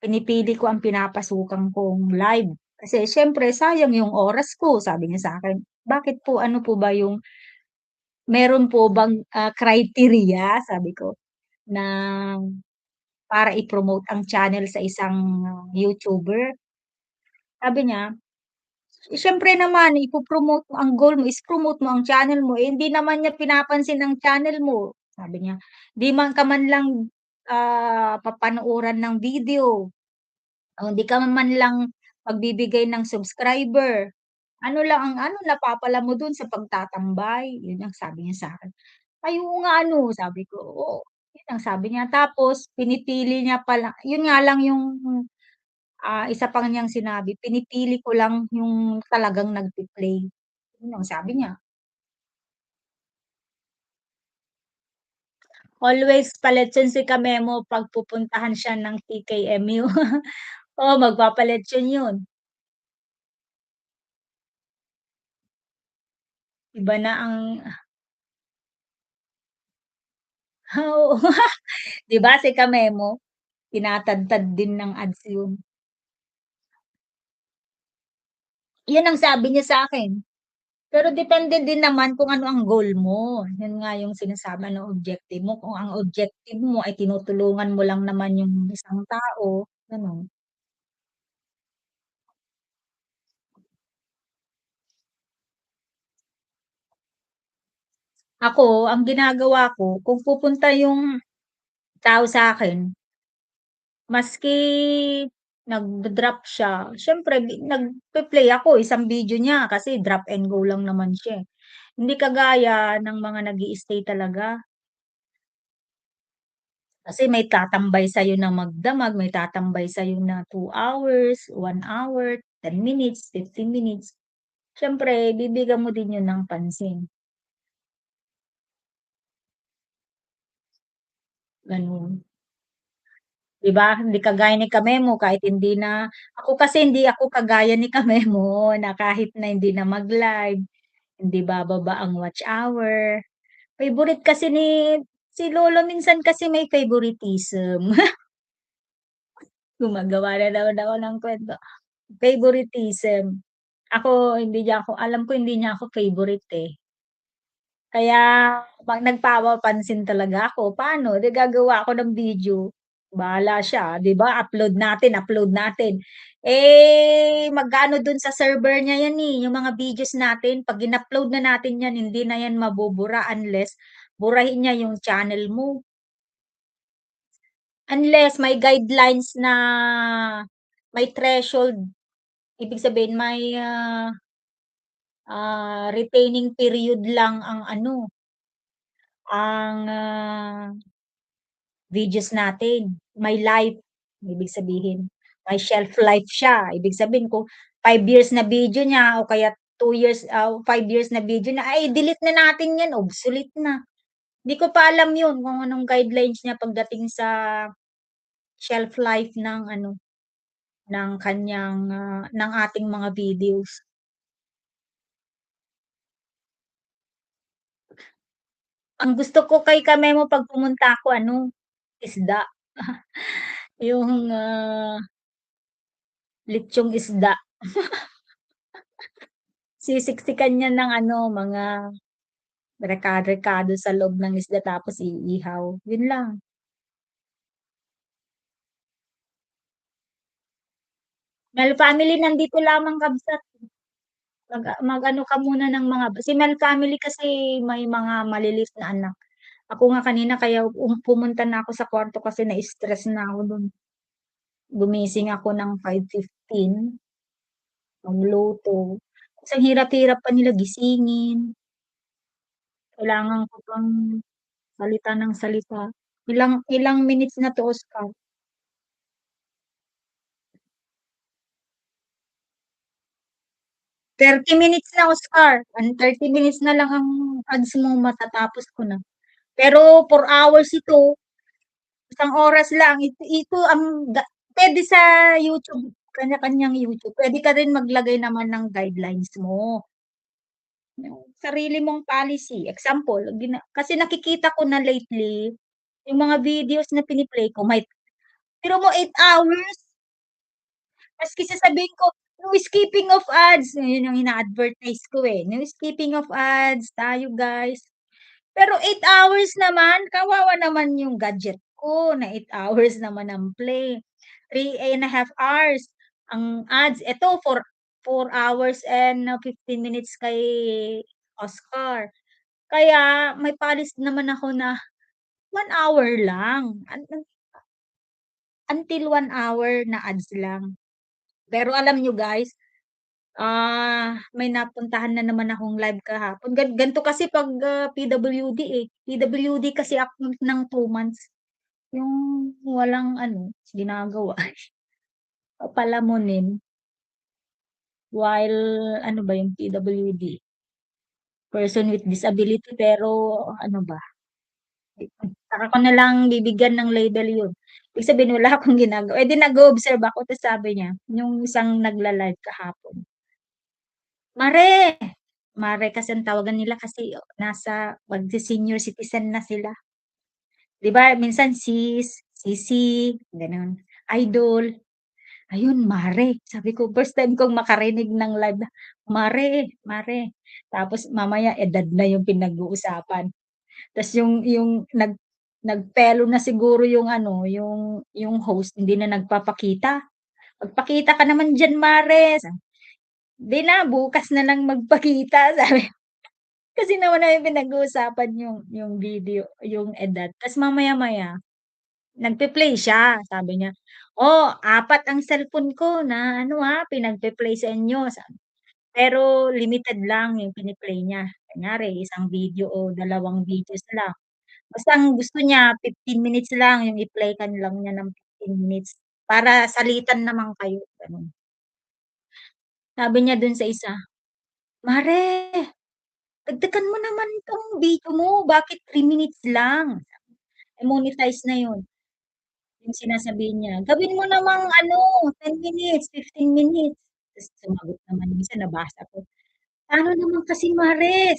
"pinipili ko ang pinapasukan kong live kasi siyempre sayang yung oras ko," sabi niya sa'kin. "Bakit po, ano po ba yung meron po bang, criteria," sabi ko, na para i-promote ang channel sa isang YouTuber? Sabi niya, "Siyempre naman ipo-promote mo ang goal mo is promote mo ang channel mo, eh, hindi naman niya pinapansin ang channel mo." Sabi niya, "Di man ka man lang, papanooran ng video o hindi ka man lang magbibigay ng subscriber. Ano lang ang ano napapala mo dun sa pagtatambay." Yun ang sabi niya sa'kin. "Ay, oo nga ano," sabi ko, "oo." Yun ang sabi niya. Tapos pinipili niya pala yun nga lang yung, isa pa niyang sinabi, "Pinipili ko lang yung talagang nagpe-play." Yun ang sabi niya. Always paletsyon si Kamemo 'pag pupuntahan siya ng TKMU. Oo, magpapaletsyon yun. Iba na ang oo, 'di ba si Kamemo, tinatadtad din ng ads yun. Yun ang sabi niya sa'kin. Pero depende din naman kung ano ang goal mo, yun nga yung sinasabi, anong objective mo. Kung ang objective mo ay tinutulungan mo lang naman yung isang tao, gano'n. Ako, ang ginagawa ko kung pupunta yung tao sa'kin, maski nagda-drop siya, siyempre nagpe-play ako isang video niya kasi drop and go lang naman siya, eh. Hindi kagaya ng mga nag-i-stay talaga. Kasi may tatambay sa'yo na magdamag, may tatambay sa'yo na 2 hours, 1 hour, 10 minutes, 15 minutes. Siyempre bibigyan mo din yun ng pansin, gano'n. 'Di ba, hindi kagaya ni Kamemo kahit hindi na ako kasi hindi ako kagaya ni Kamemo na kahit na hindi na mag-live, hindi bababa ang watch hour. Favorite kasi si lolo minsan kasi may favoritism. Gumagawa na naman ako ng kuwento. Favoritism. Hindi niya ako alam ko hindi niya ako favorite, eh. Kaya 'pag nagpapapansin talaga ako, paano, 'di gagawa ako ng video, bahala siya, 'di ba, upload natin. Eh, mag-aano dun sa server niya yan, eh, yung mga videos natin 'pag in-upload na natin yan hindi na yan mabubura unless burahin niya yung channel mo. Unless may guidelines na may threshold, ibig sabihin may, retaining period lang ang ano, ang, videos natin. May life, ibig sabihin. May shelf life siya. Ibig sabihin kung 5 years na video niya o kaya 2 years, 5 years na video na, ay delete na natin 'yan, obsolete na. Di ko pa alam 'yun kung anong guidelines niya pagdating sa shelf life ng ano, ng kaniyang, ng ating mga videos. Ang gusto ko kay Kamemo 'pag pumunta ako ano, isda. Yung, litsong isda. Sisiksikan niya ng ano, mga rekado sa loob ng isda tapos iihaw, yun lang. Mel family nandito lamang kabsat, mag-ano ka muna ng mga si Mel family kasi may mga maliliit na anak. Ako nga kanina kaya pumunta na ako sa kwarto kasi na-stress na ako dun. Gumising ako ng 5:15, magluto. Kasi ang hirap-hirap pa nila gisingin, kailangan ko pang salita ng salita. Ilang ilang minutes na 'to, Oscar? 30 minutes na, Oscar. 30 minutes na lang ang ads mo matatapos ko na. Pero 4 hours ito, isang oras lang. Ito ang puwede sa YouTube, kanya-kanyang YouTube. Puwede ka rin maglagay naman ng guidelines mo, yung sarili mong policy. Example, kasi nakikita ko na lately, yung mga videos na pini-play ko biro mo 8 hours, maski sasabihin ko, "No skipping of ads." Yun yung ina-advertise ko, eh, "No skipping of ads tayo guys." Pero 8 hours naman, kawawa naman yung gadget ko na 8 hours naman ang play, 3.5 hours ang ads. Eto 4 hours and 15 minutes kay Oscar. Kaya may policy naman ako na 1 hour lang, until 1 hour na ads lang. Pero alam niyo guys, may napuntahan na naman akong live kahapon. Gan'to kasi 'pag, PWD, eh. PWD kasi ako ng 2 months, yung walang ano, ginagawa, papalamunin while ano ba yung PWD, person with disability, pero ano ba, saka ko na lang bibigyan ng label yun. Ibig sabihin wala akong ginagawa, eh, di nag-o-observe ako ta's sabi niya, yung isang nagla-live kahapon, "Mare." Mare kasi ang tawagan nila kasi nasa magse-senior citizen na sila. 'Di ba minsan sis, sisi, gano'n, idol, ayun mare. Sabi ko first time kong makarinig ng live na, "Mare, mare." Tapos mamaya edad na yung pinag-uusapan. Tas yung nagpelo na siguro yung ano, yung host hindi na nagpapakita. "Magpakita ka naman diyan mare." Sabi, "'Di na, bukas na lang magpakita." Sabi. Kasi naman namin pinag-uusapan yung video, yung edad. Tas mamaya-maya nagpe-play siya, sabi niya, "Oh, 4 ang cellphone ko na ano, pinagpe-play sa inyo." Sabi. Pero limited lang yung pini-play niya. Kunyari isang video o 2 videos lang. Basta ang gusto niya 15 minutes lang, yung i-play ka lang niya ng 15 minutes para salitan naman kayo, gano'n. Sabi niya dun sa isa, "Mare, dagdagan mo naman 'tong video mo, bakit 3 minutes lang?" Eh, monetize na yun, yung sinasabihan niya, "Gawin mo namang ano, 10 minutes, 15 minutes." Tas sumagot naman yung isa, nabasa ko, "Paano naman kasi Mare?"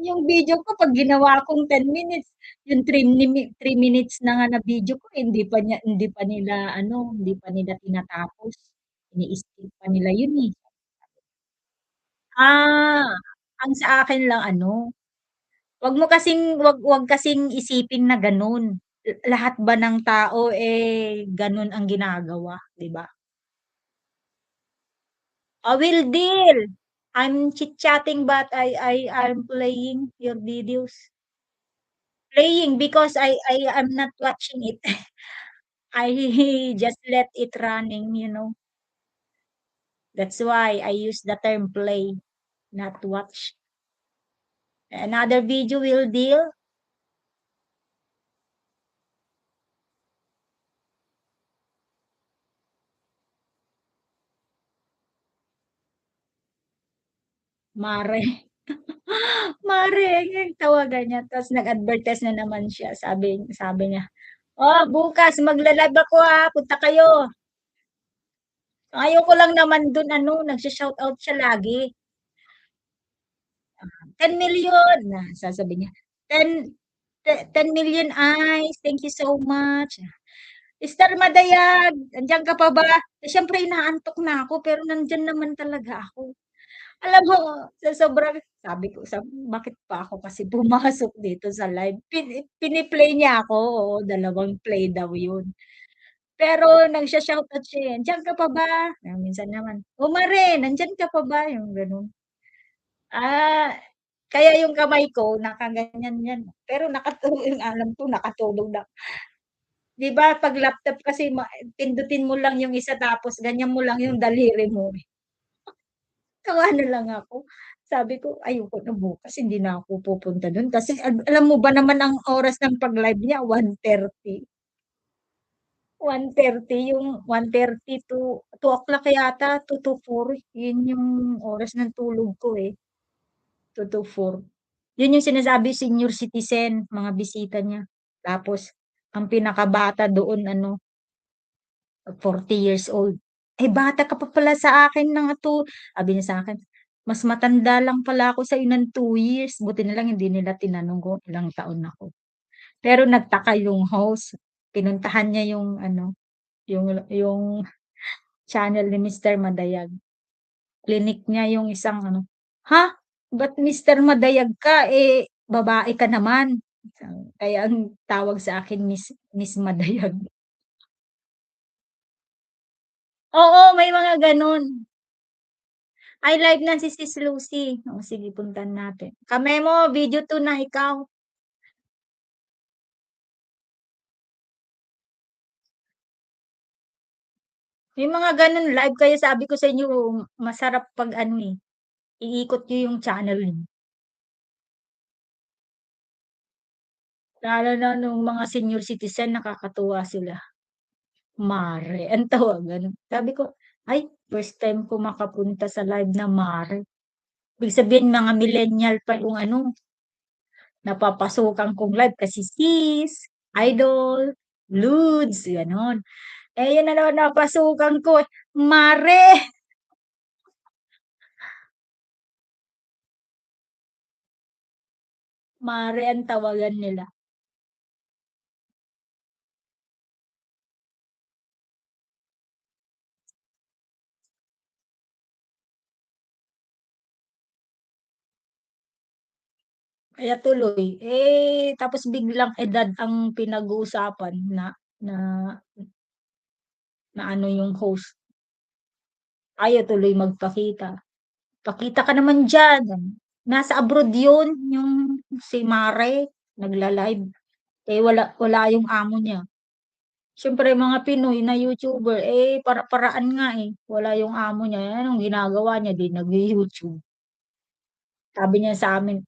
Yung video ko 'pag ginawa kong 10 minutes, yung 3 minutes na nga na video ko hindi pa nila ano, hindi pa nila tinatapos, ini-skip pa nila yun, eh. Ah, ang sa akin lang ano, wag kasing isipin na gano'n. Lahat ba ng tao, eh, gano'n ang ginagawa, 'di ba? Will deal. I'm chit-chatting but I'm playing your videos. Playing because I am not watching it. I just let it running. That's why I use the term play, not watch. Another video will deal, mare. Mare, yung tawagan niya ta's nag-advertise na naman siya, sabi sabi niya, "Oh, bukas magla-live ako, punta kayo." Ayaw ko lang naman dun ano, nagsho-shoutout siya lagi, 10 million na sasabihin niya, ten 10 million eyes, thank you so much. Star Madayag, andiyan ka pa ba? Eh, siyempre inaantok na ako pero nandiyan naman talaga ako. Alam mo sa sobrang sabi ko, bakit pa ako kasi pumasok dito sa live, pini-play niya ako, oo, 2 play daw yun. Pero nagsho-shoutout siya, eh, "Andiyan ka pa ba?" Minsan naman, "Oh, Mare nandiyan ka pa ba?" Yung gano'n. Ah, kaya yung kamay ko nakaganyan yan, pero yung alam ko nakatulog na. 'Di ba 'pag laptop kasi pindutin mo lang yung isa tapos ganyan mo lang yung daliri mo, tawa na lang ako. Sabi ko, "Ayoko na bukas hindi na ako pupunta dun." Kasi alam mo ba naman ang oras ng pag-live niya 1:30, 1:30 yung 1:30 to 2:00 yata, 2 to 4 yun yung oras ng tulog ko, eh, 2 to 4. Yun yung sinasabi senior citizen, mga bisita niya. Tapos ang pinakabata doon ano, 40 years old. "Eh, bata ka pa pala sa akin ng sabi niya sa'kin, "Mas matanda lang pala ako sa'yo ng 2 years." Buti na lang hindi nila tinanong kung ilang taon ako. Pero nagtaka yung host, pinuntahan niya yung ano, yung channel ni Mister Madayag. Klinik niya yung isang ano, "Ha? Ba't Mister Madayag ka, eh, babae ka naman?" Kaya ang tawag sa akin Miss Madayag. Oo, may mga gano'n. Ay, live na si Sis Lucy. Oh, sige puntahan natin. Kamemo, video 2 na ikaw. May mga gano'n live kaya sabi ko sa inyo masarap 'pag ano, eh, iikot niyo yung channel niyo. Lalo na nung mga senior citizen nakakatuwa sila. Mare ang tawagan. Sabi ko, "Ay, first time ko makapunta sa live na Mare." Ibig sabihin mga millennial pa yung ano, napapasukan kong live kasi sis, idol, lods, gano'n. Eh, yun na naman napasukan ko, eh, Mare, Mare ang tawagan nila. Kaya tuloy, eh, tapos biglang edad ang pinag-uusapan na na ano yung host, ayaw tuloy magpakita. "Pakita ka naman diyan." Nasa abroad yun, yung si Mare, nagla-live, eh, wala yung amo niya. Siyempre mga Pinoy na YouTuber, eh, para-paraan nga, eh, wala yung amo niya, eh, anong ginagawa niya, 'di nagyu-YouTube. Sabi niya sa'min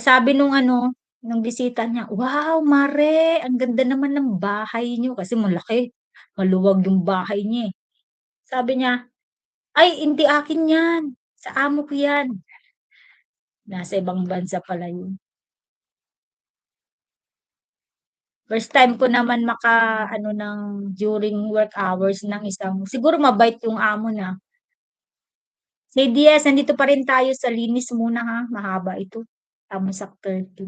sabi nung ano, nung bisita niya, "Wow, Mare, ang ganda naman ng bahay niyo." Kasi malaki, maluwag yung bahay niya, eh. Sabi niya, "Ay, hindi akin 'yan, sa amo ko 'yan." Nasa ibang bansa pala yun. First time ko naman maka-ano ng during work hours ng isang siguro mabait yung amo na. Say yes, nandito pa rin tayo sa linis muna ha, mahaba ito. Tamsak 30.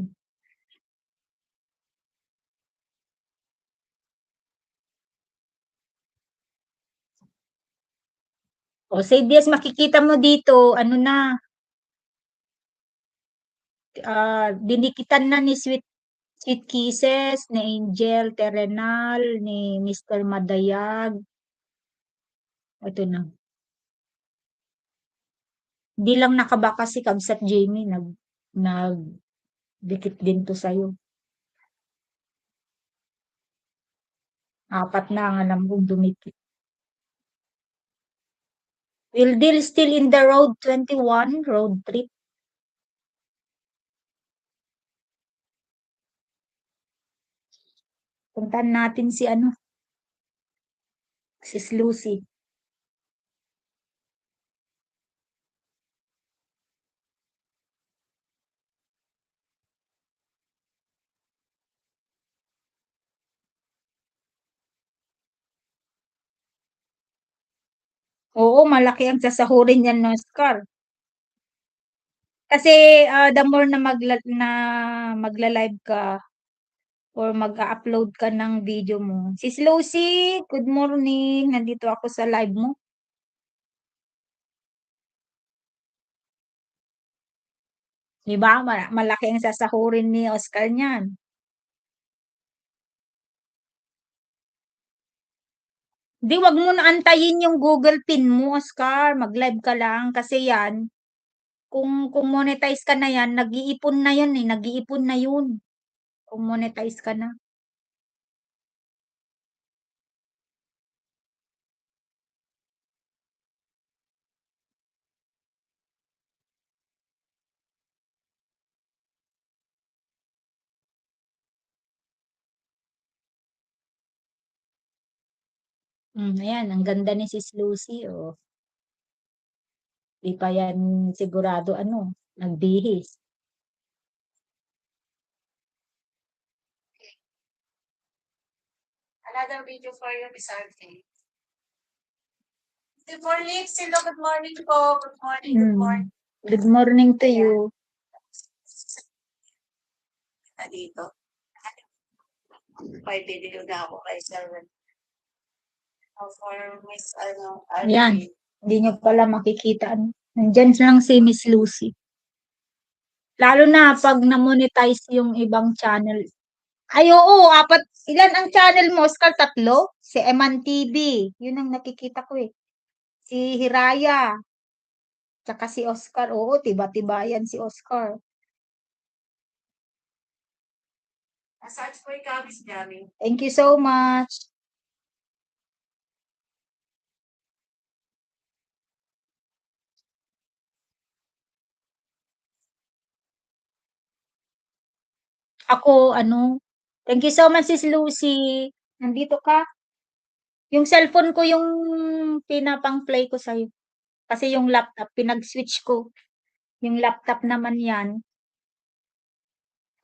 O say yes, makikita mo dito, ano na, dinikitan na ni Sweet Kisses, ni Angel Terenal, ni Mister Madayag. Ito na. Di lang nakabaka si Kabsat Jamie, nagdikit din 'to sa'yo. Apat na ang alam kong dumikit. Will Deal still in the road 21 road trip. Puntahan natin si ano, Sis Lucy. Oo, malaki ang sasahurin niyan na Oscar. Kasi, the more na magla-live ka or mag-a-upload ka ng video mo. Sis Lucy, good morning. Nandito ako sa live mo. 'Di ba malaki ang sasahurin ni Oscar niyan. 'Di 'wag mo na antayin yung Google Pin mo Oscar, mag-live ka lang kasi 'yan, kung monetize ka na 'yan, nag-iipon na 'yun, eh, nag-iipon na 'yun, kung monetize ka na. Ayan, ang ganda ni Sis Lucy, oh. Di pa yan sigurado ano, nagbihis. Another video for you, Miss Arthur. Good morning, Silo. Good morning po. Good morning. Good morning. Good morning to you. Dito. May video na ako kay Sir. For Miss, Yan. Hindi nyo pala makikita. Nandyan lang si Miss Lucy. Lalo na pag na-monetize yung ibang channel. Ay, oo, apat. Ilan ang channel mo, Oscar? 3? Si Eman TV. Yun ang nakikita ko eh. Si Hiraya. Tsaka si Oscar. Oo, tiba-tibayan si Oscar. Search po ikaw, Miss Gabby. Thank you so much. Ako, thank you so much, Sis Lucy. Nandito ka? Yung cellphone ko yung pinapang-play ko sa'yo. Kasi yung laptop, pinag-switch ko. Yung laptop naman yan,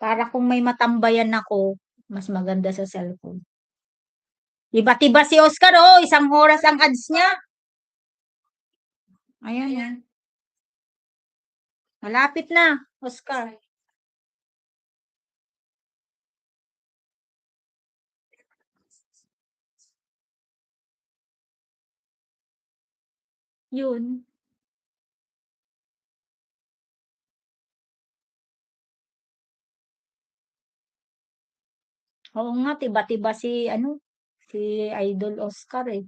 para kung may matambayan ako, mas maganda sa cellphone. Iba-tiba si Oscar, oh, 1 oras ang ads niya. Ayan, yan. Malapit na, Oscar. Yun. Oo nga, tiba-tiba si Idol Oscar eh.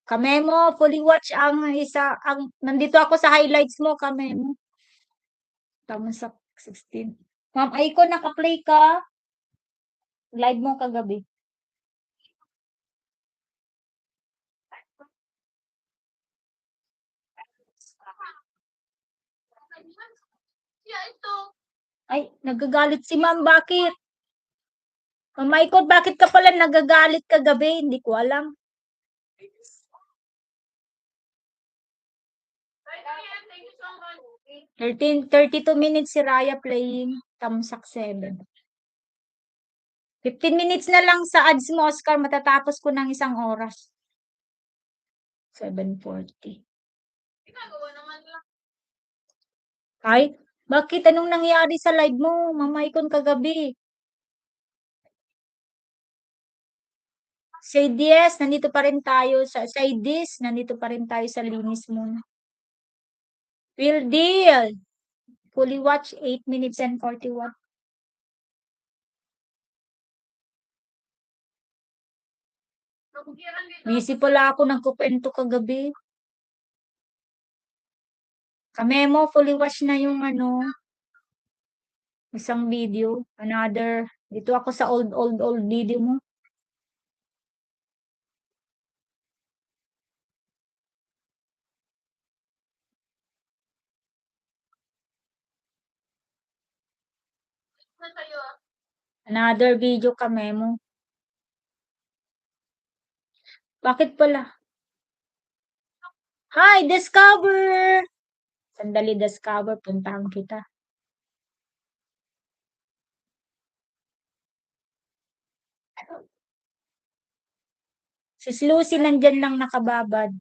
Kamemo, fully watch nandito ako sa highlights mo, Kamemo. Tama sa 16. Ma'am Aiko, naka-play ka? Live mo kagabi. Ay, nagagalit si ma'am. Bakit? Ma'am Aiko, bakit ka pala nagagalit kagabi? Hindi ko alam. 32 minutes si Raya playing. Tamsak 7. 15 minutes na lang sa ads mo, Oscar. Matatapos ko ng 1 oras. 7:40. Ay, bakit? Anong nangyari sa live mo, Ma'am Icon, kagabi? Shades, nandito pa rin tayo sa Shades, nandito pa rin tayo sa linis muna. Real deal. Fully watch 8 minutes and 41. Busy pala ako nagkukwento kagabi. Kamemo, fully watch na yung isang video. Dito ako sa old video mo. Another video, Kamemo. Bakit pala? Hi, Discover! Sandali, Discover. Puntahan kita. Sis Lucy nandyan lang nakababad.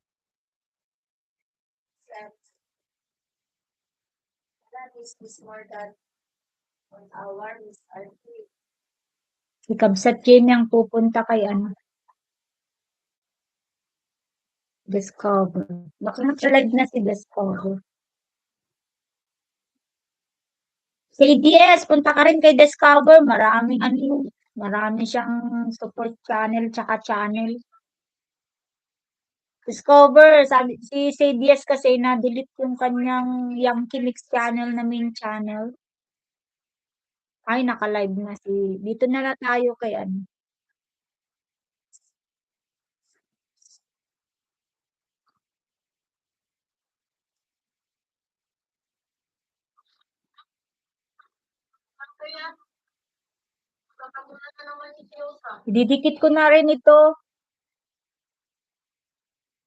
Si Kabsat Jamie ang pupunta kay Discover. Baka naka-live na si Discover. Si DS, punta ka rin kay Discover. Marami siyang support channel tsaka channel. Discover, sabi si CDS kasi na-delete yung kanyang Yankee Mix channel na main channel. Ay, naka-live na dito na lang tayo kay Didikit ko na rin ito.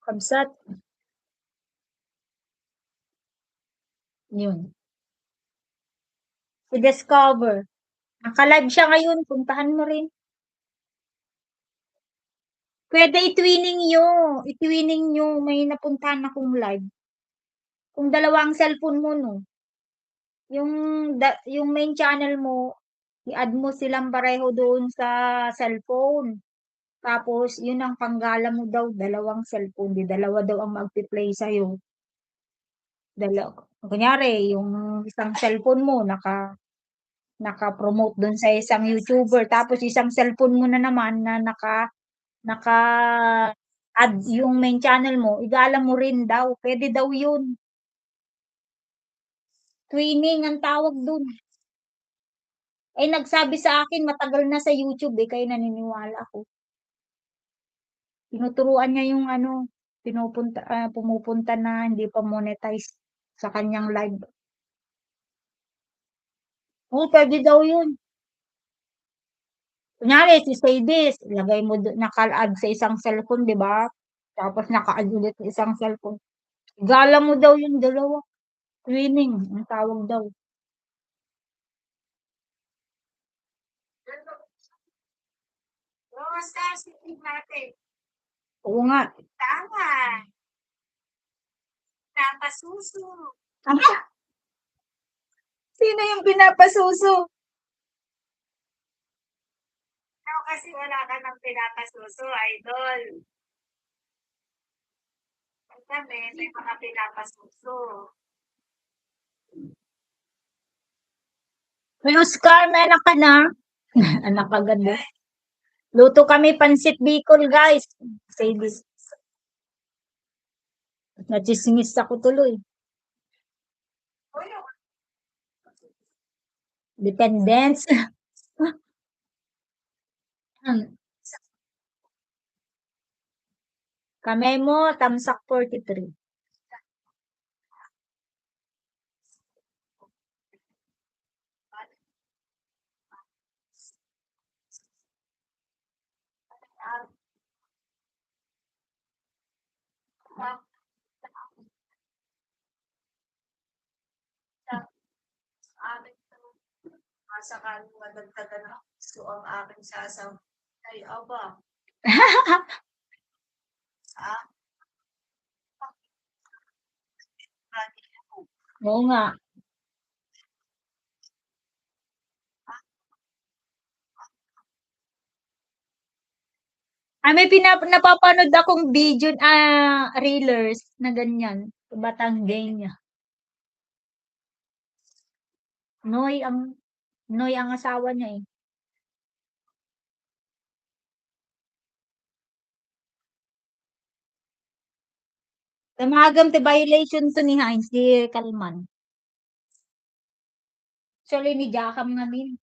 Kabsat. Yun. Si Discover. Naka-live siya ngayon, puntahan mo rin. Pwede i-twinning nyo, may napuntahan akong live. Kung dalawa ang cellphone mo, no, yung main channel mo, i-add mo silang pareho doon sa cellphone. Tapos, yun ang panggala mo daw, dalawang cellphone, di dalawa daw ang magpi-play sa'yo. Kunyari, yung isang cellphone mo, naka-promote doon sa isang YouTuber, tapos isang cellphone mo na naman na naka-add yung main channel mo, igala mo rin daw, pwede daw yun. Twinning ang tawag dun. Eh, nagsabi sa akin, matagal na sa YouTube eh, kaya naniniwala ako. Tinuturuan niya yung ano, pumupunta na hindi pa monetize sa kanyang live. Oo, pwede daw yun. Kunyari, si Sadis, ilagay mo, naka-add sa isang cellphone, di ba? Tapos naka-add ulit sa isang cellphone. Gala mo daw yung dalawa. Twinning, ang tawag daw. Oo, star, sinig natin. Oo nga. Tama. Napasuso. Ano? Sino yung pinapasuso? Ikaw kasi wala ka ng pinapasuso, idol. Ang kami, may mga pinapasuso. May Oscar, may anak ka na? Anak ka ganda. Luto kami pansit Bicol, guys. Sadis. Nachisingis ako tuloy. Uy, yung Dependence. Kamay mo, tamsak 43. amin to. Masakaling madagdagan ng gusto ang aking sasaw. Ay, aba. Ah, Oo nga. May napapanood akong video, reelers na ganyan. Batanggenya. Noy ang asawa niya eh. Tamagam te violation to ni Heinz, di Kalman. Actually, ni Jakam namin.